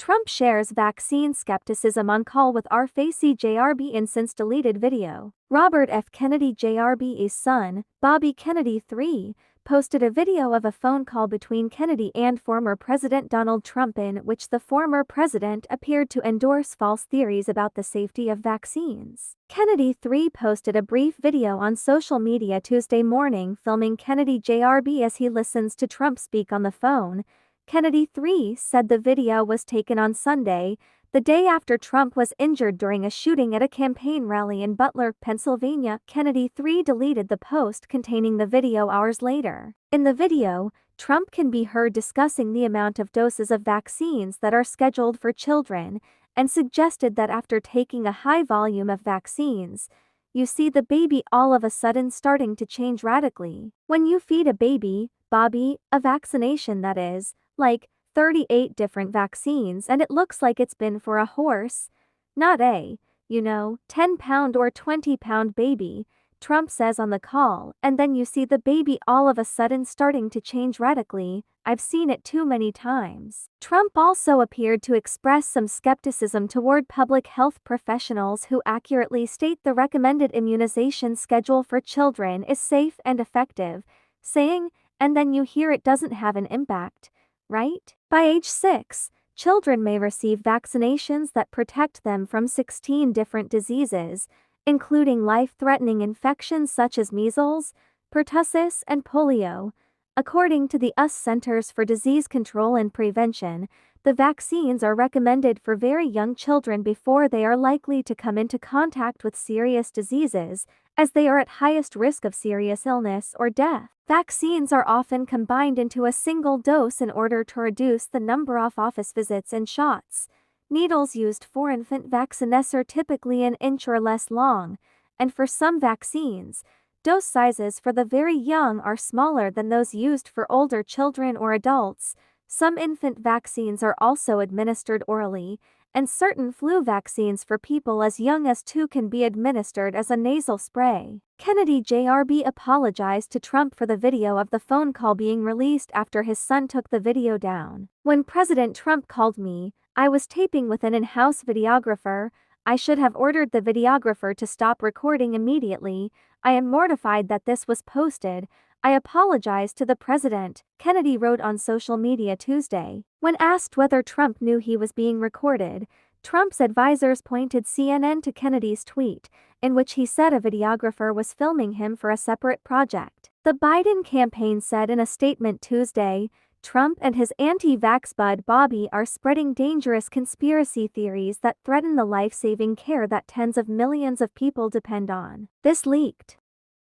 Trump shares vaccine skepticism on call with RFK Jr. in since deleted video. Robert F. Kennedy Jr.'s son, Bobby Kennedy III, posted a video of a phone call between Kennedy and former President Donald Trump in which the former president appeared to endorse false theories about the safety of vaccines. Kennedy III posted a brief video on social media Tuesday morning filming Kennedy Jr. as he listens to Trump speak on the phone. Kennedy III said the video was taken on Sunday, the day after Trump was injured during a shooting at a campaign rally in Butler, Pennsylvania. Kennedy III deleted the post containing the video hours later. In the video, Trump can be heard discussing the amount of doses of vaccines that are scheduled for children, and suggested that after taking a high volume of vaccines, you see the baby all of a sudden starting to change radically. When you feed a baby, Bobby, a vaccination that is, like 38 different vaccines, and it looks like it's been for a horse, not a, 10-pound or 20-pound baby, Trump says on the call, and then you see the baby all of a sudden starting to change radically. I've seen it too many times. Trump also appeared to express some skepticism toward public health professionals who accurately state the recommended immunization schedule for children is safe and effective, saying, and then you hear it doesn't have an impact, right? By age 6, children may receive vaccinations that protect them from 16 different diseases, including life-threatening infections such as measles, pertussis, and polio. According to the US Centers for Disease Control and Prevention, the vaccines are recommended for very young children before they are likely to come into contact with serious diseases, as they are at highest risk of serious illness or death. Vaccines are often combined into a single dose in order to reduce the number of office visits and shots. Needles used for infant vaccines are typically an inch or less long, and for some vaccines, dose sizes for the very young are smaller than those used for older children or adults. Some infant vaccines are also administered orally, and certain flu vaccines for people as young as 2 can be administered as a nasal spray. Kennedy Jr. apologized to Trump for the video of the phone call being released after his son took the video down. When President Trump called me, I was taping with an in-house videographer. I should have ordered the videographer to stop recording immediately. I am mortified that this was posted. I apologize to the president, Kennedy wrote on social media Tuesday. When asked whether Trump knew he was being recorded, Trump's advisors pointed CNN to Kennedy's tweet, in which he said a videographer was filming him for a separate project. The Biden campaign said in a statement Tuesday, Trump and his anti-vax bud Bobby are spreading dangerous conspiracy theories that threaten the life-saving care that tens of millions of people depend on. This leaked.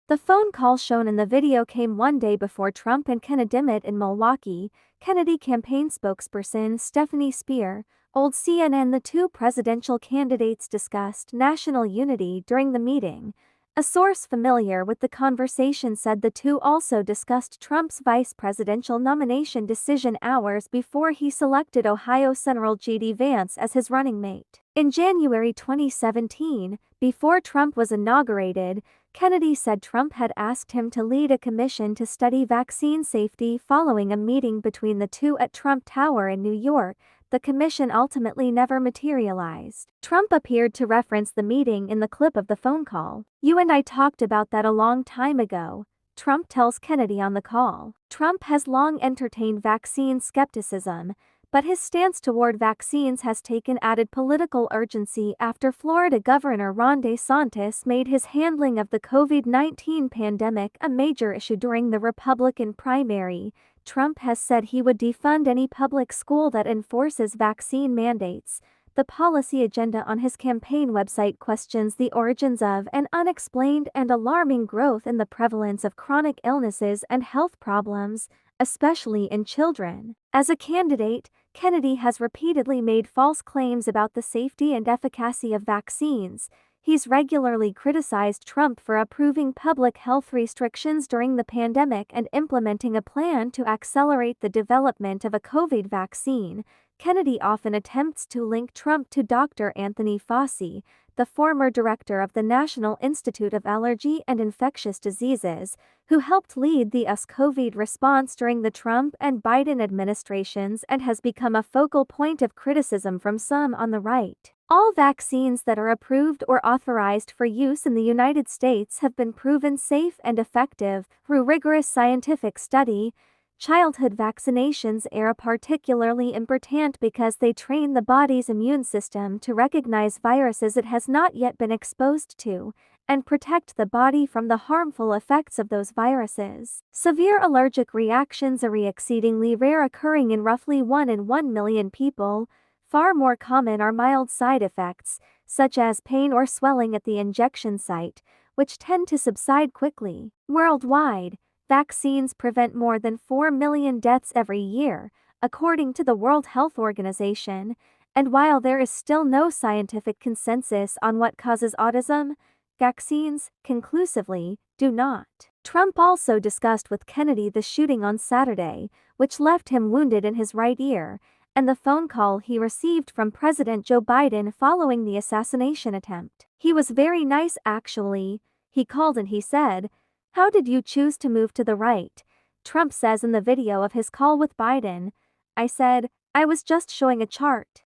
The phone call shown in the video came one day before Trump and Kennedy met in Milwaukee. Kennedy campaign spokesperson Stephanie Speer told CNN the two presidential candidates discussed national unity during the meeting. A source familiar with the conversation said the two also discussed Trump's vice presidential nomination decision hours before he selected Ohio Senator J.D. Vance as his running mate. In January 2017, before Trump was inaugurated, Kennedy said Trump had asked him to lead a commission to study vaccine safety following a meeting between the two at Trump Tower in New York. The commission ultimately never materialized. Trump appeared to reference the meeting in the clip of the phone call. "You and I talked about that a long time ago," Trump tells Kennedy on the call. Trump has long entertained vaccine skepticism, but his stance toward vaccines has taken added political urgency after Florida Governor Ron DeSantis made his handling of the COVID-19 pandemic a major issue during the Republican primary. Trump has said he would defund any public school that enforces vaccine mandates. The policy agenda on his campaign website questions the origins of an unexplained and alarming growth in the prevalence of chronic illnesses and health problems, especially in children. As a candidate, Kennedy has repeatedly made false claims about the safety and efficacy of vaccines. He's regularly criticized Trump for approving public health restrictions during the pandemic and implementing a plan to accelerate the development of a COVID vaccine. Kennedy often attempts to link Trump to Dr. Anthony Fauci, the former director of the National Institute of Allergy and Infectious Diseases, who helped lead the US-COVID response during the Trump and Biden administrations and has become a focal point of criticism from some on the right. All vaccines that are approved or authorized for use in the United States have been proven safe and effective through rigorous scientific study. Childhood vaccinations are particularly important because they train the body's immune system to recognize viruses it has not yet been exposed to and protect the body from the harmful effects of those viruses. Severe allergic reactions are exceedingly rare, occurring in roughly 1 in 1 million people. Far more common are mild side effects, such as pain or swelling at the injection site, which tend to subside quickly. Worldwide, vaccines prevent more than 4 million deaths every year, according to the World Health Organization, and while there is still no scientific consensus on what causes autism, vaccines, conclusively, do not. Trump also discussed with Kennedy the shooting on Saturday, which left him wounded in his right ear, and the phone call he received from President Joe Biden following the assassination attempt. "He was very nice actually. He called and he said, 'How did you choose to move to the right?' Trump says in the video of his call with Biden. 'I said, I was just showing a chart.